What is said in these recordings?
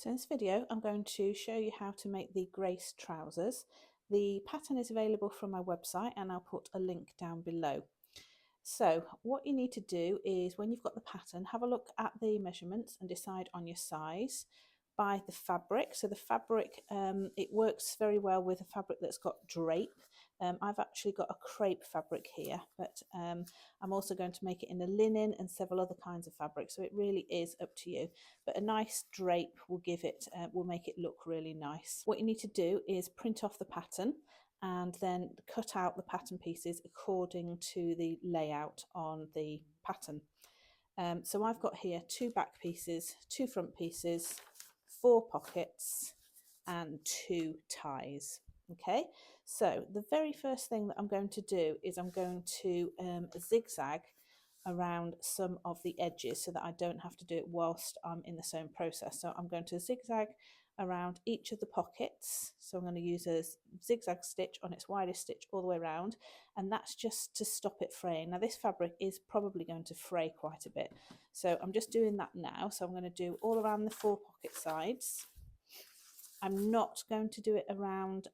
So in this video I'm going to show you how to make the Grace trousers. The pattern is available from my website and I'll put a link down below. So what you need to do is, when you've got the pattern, have a look at the measurements and decide on your size. Buy the fabric. So the fabric, it works very well with a fabric that's got drape. I've actually got a crepe fabric here, but I'm also going to make it in a linen and several other kinds of fabric, so it really is up to you. But a nice drape will give it, will make it look really nice. What you need to do is print off the pattern and then cut out the pattern pieces according to the layout on the pattern. So I've got here 2 back pieces, 2 front pieces, 4 pockets and 2 ties. Okay, so the very first thing that I'm going to do is I'm going to zigzag around some of the edges so that I don't have to do it whilst I'm in the sewing process. So I'm going to zigzag around each of the pockets. So I'm going to use a zigzag stitch on its widest stitch all the way around, and that's just to stop it fraying. Now this fabric is probably going to fray quite a bit, so I'm just doing that now. So I'm going to do all around the 4 pocket sides. I'm not going to do it around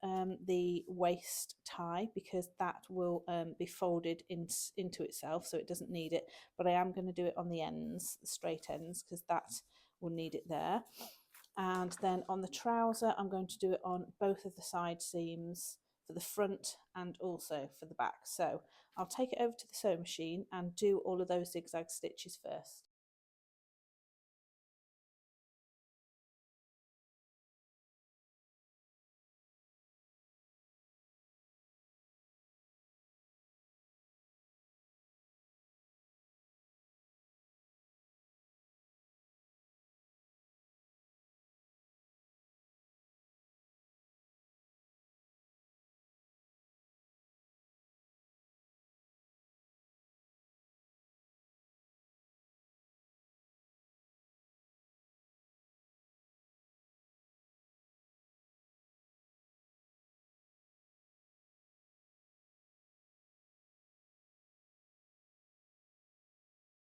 the waist tie because that will be folded into itself, so it doesn't need it, but I am going to do it on the ends, the straight ends, because that will need it there. And then on the trouser I'm going to do it on both of the side seams, for the front and also for the back. So I'll take it over to the sewing machine and do all of those zigzag stitches first.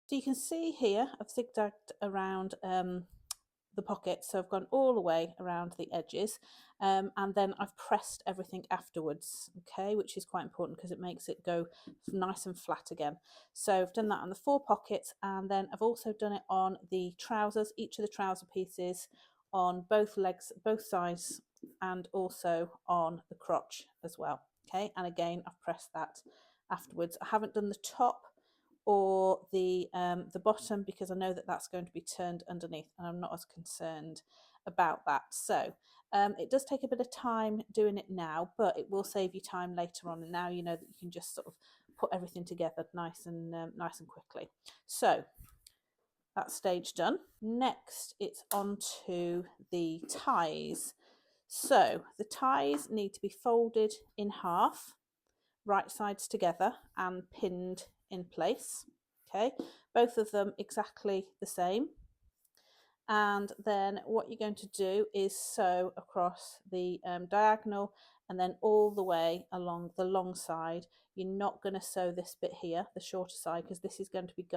So you can see here I've zigzagged around the pocket, so I've gone all the way around the edges, and then I've pressed everything afterwards, okay, which is quite important because it makes it go nice and flat again. So I've done that on the 4 pockets, and then I've also done it on the trousers, each of the trouser pieces, on both legs, both sides, and also on the crotch as well. Okay, and again I've pressed that afterwards. I haven't done the top or the bottom because I know that that's going to be turned underneath and I'm not as concerned about that. So it does take a bit of time doing it now, but it will save you time later on, and now you know that you can just sort of put everything together nice and quickly. So that stage done. Next it's on to the ties. So the ties need to be folded in half, right sides together, and pinned in place. Okay, both of them exactly the same. And then what you're going to do is sew across the diagonal and then all the way along the long side. You're not going to sew this bit here, the shorter side, because this is going to be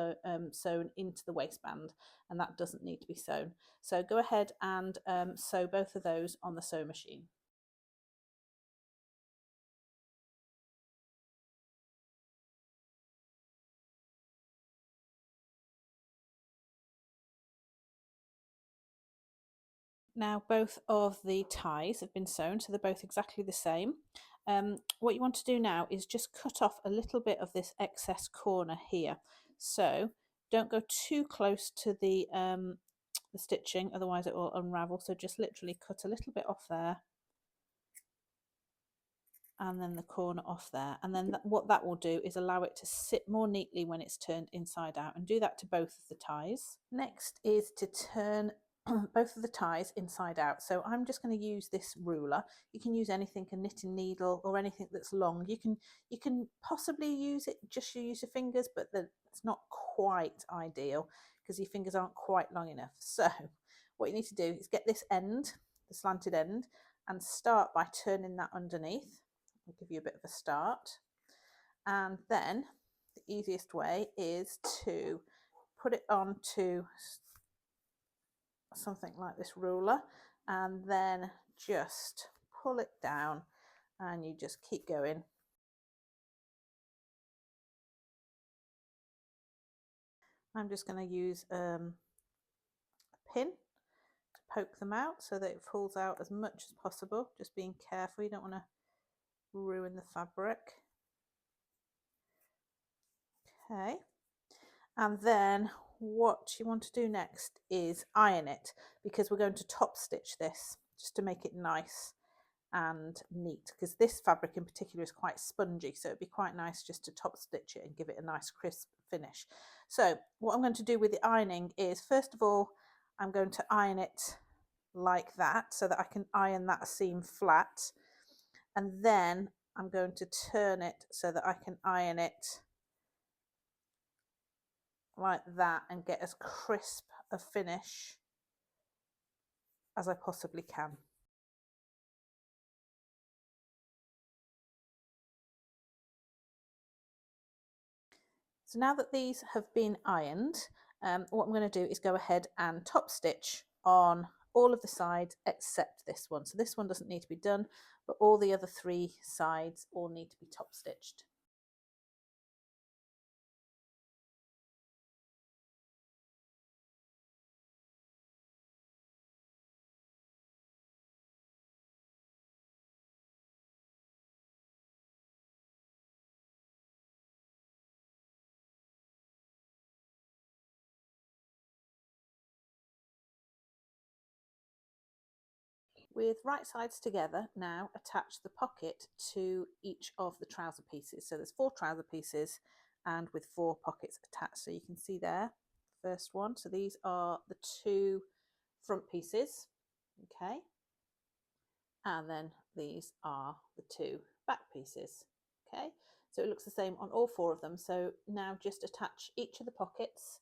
sewn into the waistband, and that doesn't need to be sewn. So go ahead and sew both of those on the sewing machine. Now both of the ties have been sewn, so they're both exactly the same. What you want to do now is just cut off a little bit of this excess corner here. So don't go too close to the stitching, otherwise it will unravel. So just literally cut a little bit off there, and then the corner off there, and then what that will do is allow it to sit more neatly when it's turned inside out, and do that to both of the ties. Next is to turn both of the ties inside out. So I'm just going to use this ruler. You can use anything, a knitting needle or anything that's long. You can possibly use it, just use your fingers, but it's not quite ideal because your fingers aren't quite long enough. So what you need to do is get this end, the slanted end, and start by turning that underneath. I'll give you a bit of a start, and then the easiest way is to put it onto something like this ruler, and then just pull it down, and you just keep going. I'm just going to use a pin to poke them out so that it pulls out as much as possible, just being careful, you don't want to ruin the fabric. Okay, and then what you want to do next is iron it, because we're going to top stitch this just to make it nice and neat, because this fabric in particular is quite spongy, so it'd be quite nice just to top stitch it and give it a nice crisp finish. So what I'm going to do with the ironing is, first of all, I'm going to iron it like that so that I can iron that seam flat, and then I'm going to turn it so that I can iron it like that and get as crisp a finish as I possibly can. So now that these have been ironed, what I'm going to do is go ahead and top stitch on all of the sides except this one. So this one doesn't need to be done, but all the other 3 sides all need to be top stitched. With right sides together, now attach the pocket to each of the trouser pieces. So there's 4 trouser pieces and with 4 pockets attached. So you can see there, first one. So these are the 2 front pieces, okay? And then these are the 2 back pieces, okay? So it looks the same on all 4 of them. So now just attach each of the pockets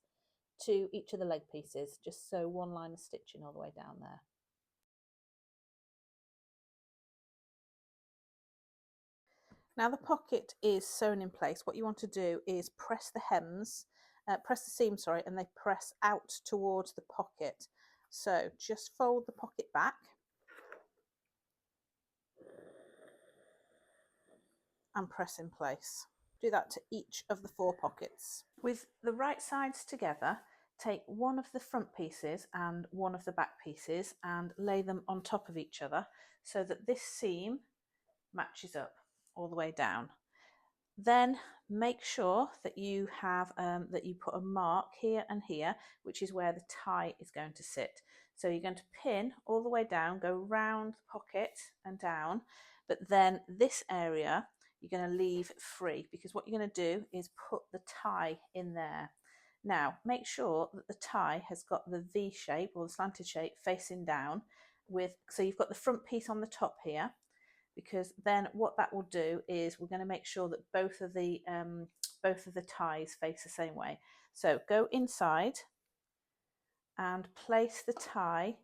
to each of the leg pieces, just so one line of stitching all the way down there. Now the pocket is sewn in place. What you want to do is press the hems, press the seam, sorry, and they press out towards the pocket. So just fold the pocket back and press in place. Do that to each of the 4 pockets. With the right sides together, take one of the front pieces and one of the back pieces and lay them on top of each other so that this seam matches up all the way down. Then make sure that you have that you put a mark here and here, which is where the tie is going to sit. So you're going to pin all the way down, go round the pocket and down, but then this area you're going to leave free, because what you're going to do is put the tie in there. Now make sure that the tie has got the V shape or the slanted shape facing down, so you've got the front piece on the top here, because then what that will do is we're going to make sure that both of the ties face the same way. So go inside and place the tie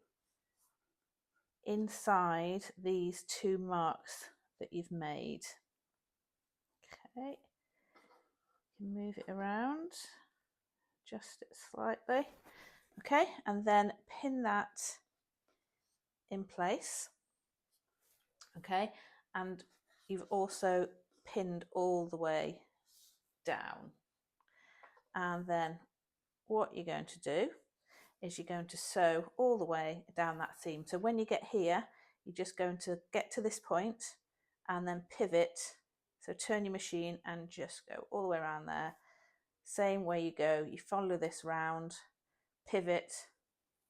inside these 2 marks that you've made. Okay, you can move it around, adjust it slightly. Okay, and then pin that in place. Okay, and you've also pinned all the way down. And then what you're going to do is you're going to sew all the way down that seam. So when you get here, you're just going to get to this point and then pivot. So turn your machine and just go all the way around there. Same way you go, you follow this round, pivot,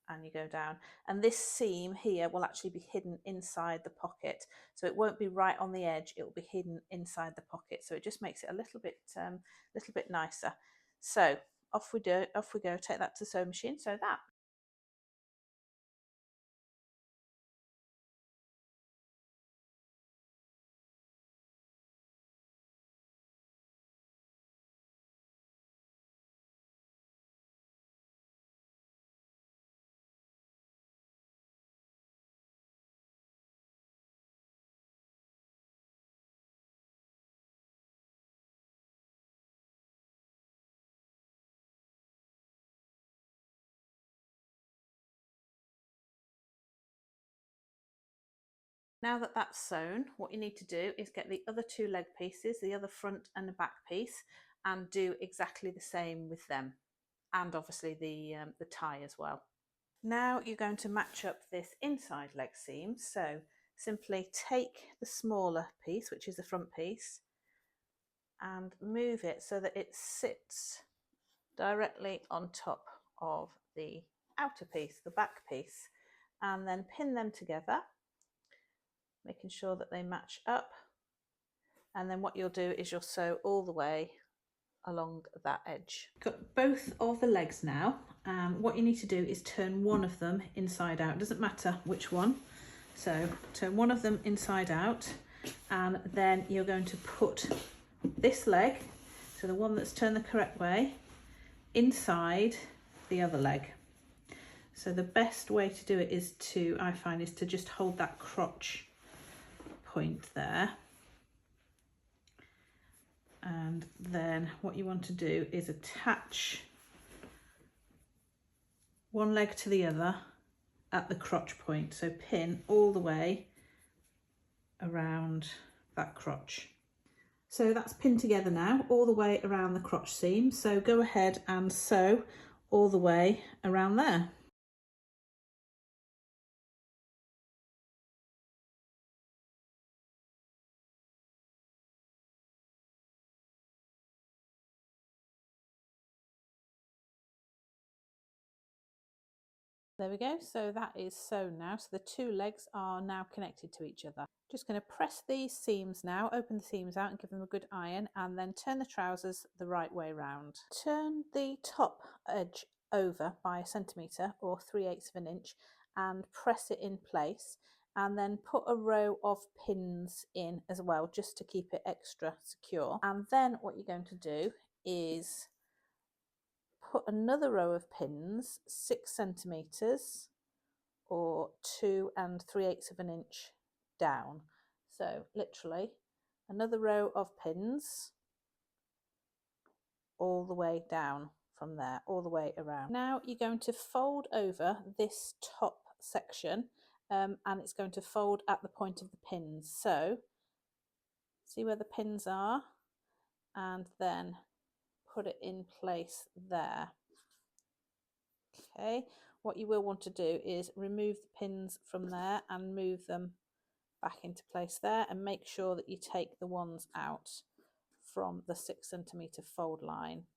and you go down. And this seam here will actually be hidden inside the pocket. So it won't be right on the edge, it will be hidden inside the pocket. So it just makes it a little bit nicer. So off we go, take that to the sewing machine, sew that. Now that that's sewn, what you need to do is get the other two leg pieces, the other front and the back piece, and do exactly the same with them, and obviously the tie as well. Now you're going to match up this inside leg seam, so simply take the smaller piece, which is the front piece, and move it so that it sits directly on top of the outer piece, the back piece, and then pin them together, making sure that they match up. And then what you'll do is you'll sew all the way along that edge. Got both of the legs now. What you need to do is turn one of them inside out. It doesn't matter which one. So turn one of them inside out, and then you're going to put this leg, so the one that's turned the correct way, inside the other leg. So the best way to do it is to, I find, is to just hold that crotch point there. And then what you want to do is attach one leg to the other at the crotch point. So pin all the way around that crotch. So that's pinned together now, all the way around the crotch seam. So go ahead and sew all the way around there. There we go, so that is sewn now. So the two legs are now connected to each other. Just going to press these seams now, open the seams out and give them a good iron, and then turn the trousers the right way round. Turn the top edge over by 1 centimetre or 3/8 of an inch and press it in place, and then put a row of pins in as well, just to keep it extra secure. And then what you're going to do is put another row of pins 6 centimetres or 2 3/8 of an inch down. So literally another row of pins all the way down from there, all the way around. Now you're going to fold over this top section, and it's going to fold at the point of the pins. So see where the pins are, and then put it in place there. Okay, what you will want to do is remove the pins from there and move them back into place there, and make sure that you take the ones out from the 6 centimetre fold line.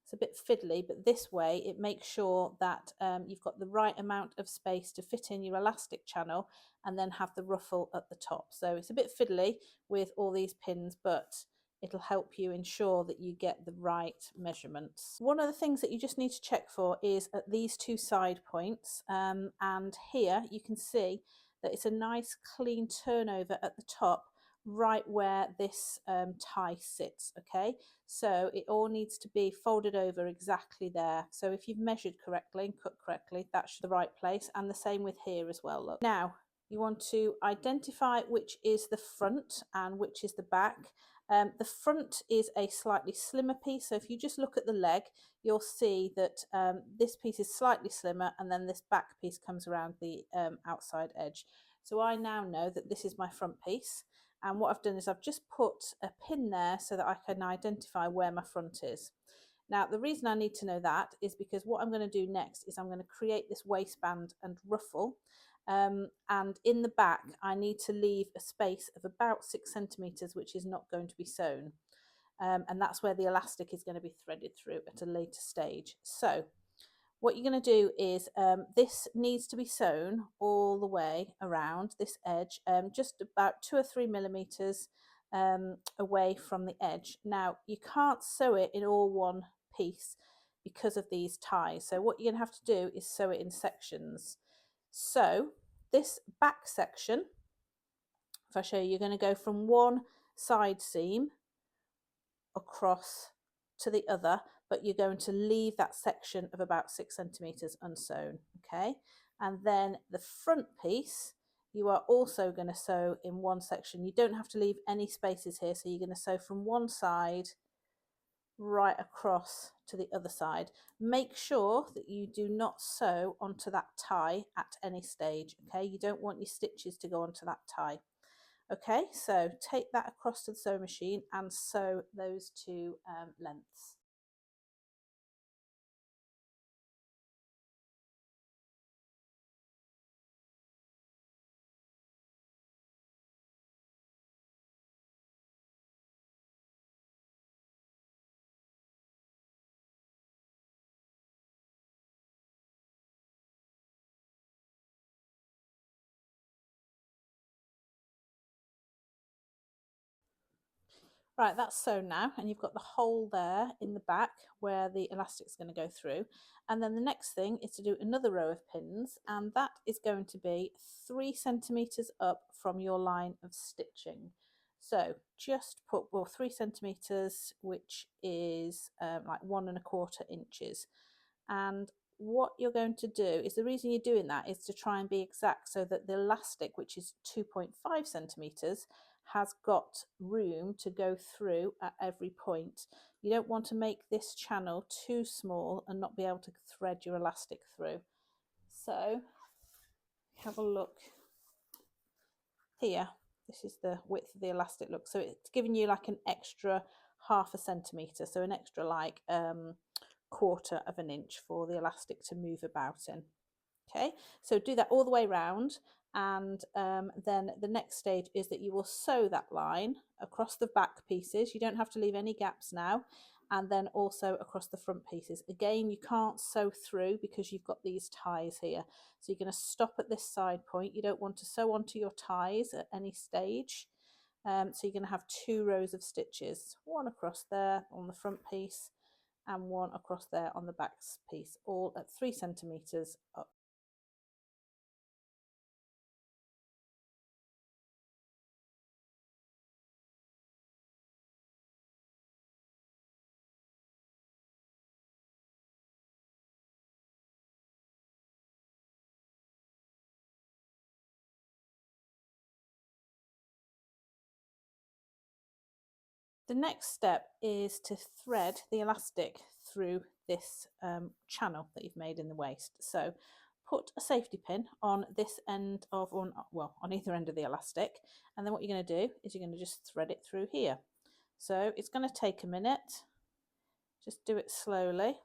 It's a bit fiddly, but this way it makes sure that you've got the right amount of space to fit in your elastic channel and then have the ruffle at the top. So it's a bit fiddly with all these pins, but it'll help you ensure that you get the right measurements. One of the things that you just need to check for is at these two side points, and here you can see that it's a nice clean turnover at the top, right where this tie sits. Okay, so it all needs to be folded over exactly there. So if you've measured correctly and cut correctly, that's the right place, and the same with here as well. Look, now you want to identify which is the front and which is the back. The front is a slightly slimmer piece, so if you just look at the leg, you'll see that this piece is slightly slimmer, and then this back piece comes around the outside edge. So I now know that this is my front piece, and what I've done is I've just put a pin there so that I can identify where my front is. Now the reason I need to know that is because what I'm going to do next is I'm going to create this waistband and ruffle. And in the back I need to leave a space of about 6 centimetres, which is not going to be sewn, and that's where the elastic is going to be threaded through at a later stage. So what you're going to do is this needs to be sewn all the way around this edge, just about 2 or 3 millimeters away from the edge. Now you can't sew it in all one piece because of these ties, so what you're going to have to do is sew it in sections. So this back section, if I show you, you're going to go from one side seam across to the other, but you're going to leave that section of about 6 centimeters unsewn. Okay, and then the front piece you are also going to sew in one section. You don't have to leave any spaces here, so you're going to sew from one side right across to the other side. Make sure that you do not sew onto that tie at any stage, okay? You don't want your stitches to go onto that tie. Okay, so take that across to the sewing machine and sew those two lengths. Right, that's sewn now, and you've got the hole there in the back where the elastic's going to go through. And then the next thing is to do another row of pins, and that is going to be 3 centimeters up from your line of stitching. So just put, well, 3 centimeters, which is like 1¼ inches. And what you're going to do is, the reason you're doing that is to try and be exact, so that the elastic, which is 2.5 centimeters, has got room to go through at every point. You don't want to make this channel too small and not be able to thread your elastic through. So have a look here. This is the width of the elastic. Look, so it's giving you like an extra ½ centimeter, so an extra like 1/4 of an inch for the elastic to move about in. Okay, so do that all the way round, and then the next stage is that you will sew that line across the back pieces. You don't have to leave any gaps now, and then also across the front pieces. Again, you can't sew through because you've got these ties here, so you're going to stop at this side point. You don't want to sew onto your ties at any stage. So you're going to have 2 rows of stitches, one across there on the front piece and one across there on the back piece, all at 3 centimeters up. The next step is to thread the elastic through this channel that you've made in the waist. So put a safety pin on this end of, on either end of the elastic, and then what you're going to do is you're going to just thread it through here. So it's going to take a minute, just do it slowly.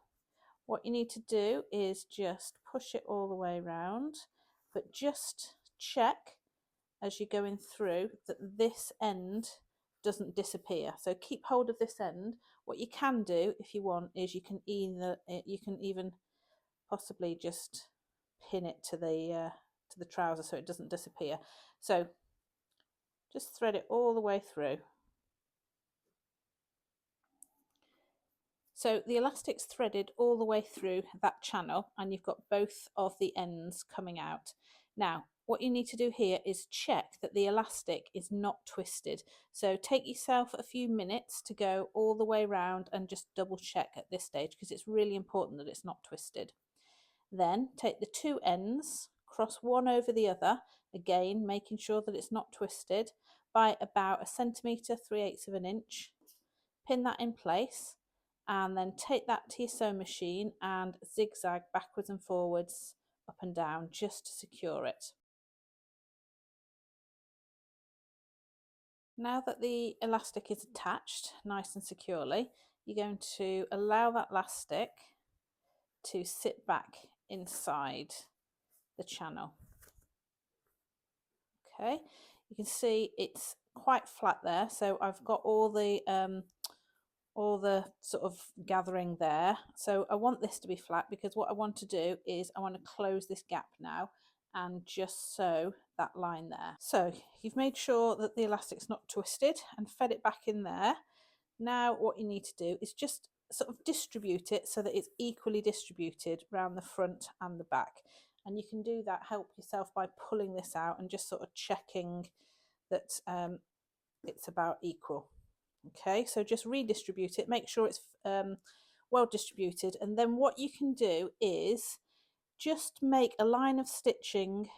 What you need to do is just push it all the way around, but just check as you're going through that this end doesn't disappear. So keep hold of this end. What you can do if you want is you can even possibly just pin it to the trouser so it doesn't disappear. So just thread it all the way through. So the elastic's threaded all the way through that channel, and you've got both of the ends coming out. Now, what you need to do here is check that the elastic is not twisted. So take yourself a few minutes to go all the way around and just double check at this stage, because it's really important that it's not twisted. Then take the 2 ends, cross one over the other, again making sure that it's not twisted, by about 1 centimetre, 3/8 of an inch. Pin that in place, and then take that to your sewing machine and zigzag backwards and forwards, up and down, just to secure it. Now that the elastic is attached nice and securely, you're going to allow that elastic to sit back inside the channel. Okay, you can see it's quite flat there, so I've got all the sort of gathering there. So I want this to be flat, because what I want to do is I want to close this gap now and just sew that line there. So you've made sure that the elastic's not twisted and fed it back in there. Now what you need to do is just sort of distribute it so that it's equally distributed around the front and the back. And you can do that, help yourself, by pulling this out and just sort of checking that it's about equal. Okay, so just redistribute it, make sure it's well distributed, and then what you can do is just make a line of stitching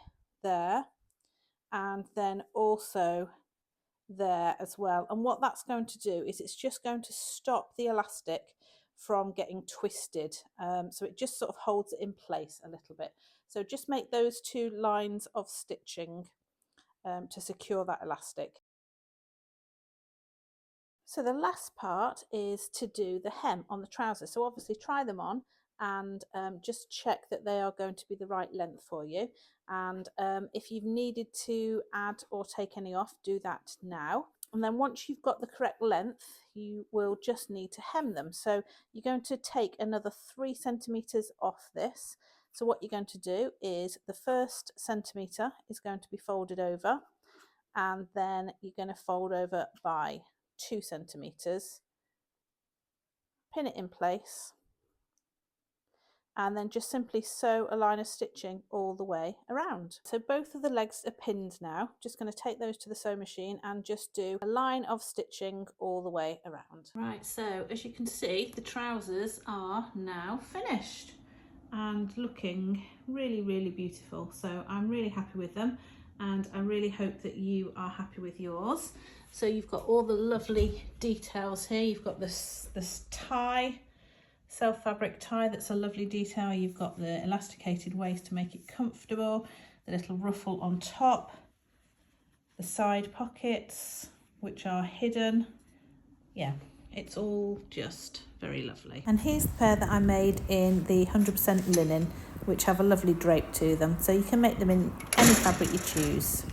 there, and then also there as well. And what that's going to do is it's just going to stop the elastic from getting twisted. So it just sort of holds it in place a little bit. So just make those 2 lines of stitching to secure that elastic. So the last part is to do the hem on the trousers. So obviously try them on and just check that they are going to be the right length for you. And if you've needed to add or take any off, do that now. And then once you've got the correct length, you will just need to hem them. So you're going to take another 3 centimeters off this. So what you're going to do is the first centimeter is going to be folded over, and then you're going to fold over by 2 centimeters, pin it in place, and then just simply sew a line of stitching all the way around. So both of the legs are pinned now. Just going to take those to the sewing machine and just do a line of stitching all the way around. Right, so as you can see, the trousers are now finished and looking really, really beautiful. So I'm really happy with them, and I really hope that you are happy with yours. So you've got all the lovely details here. You've got this tie, self fabric tie, that's a lovely detail. You've got the elasticated waist to make it comfortable, the little ruffle on top, the side pockets which are hidden. Yeah, it's all just very lovely. And here's the pair that I made in the 100% linen, which have a lovely drape to them. So you can make them in any fabric you choose.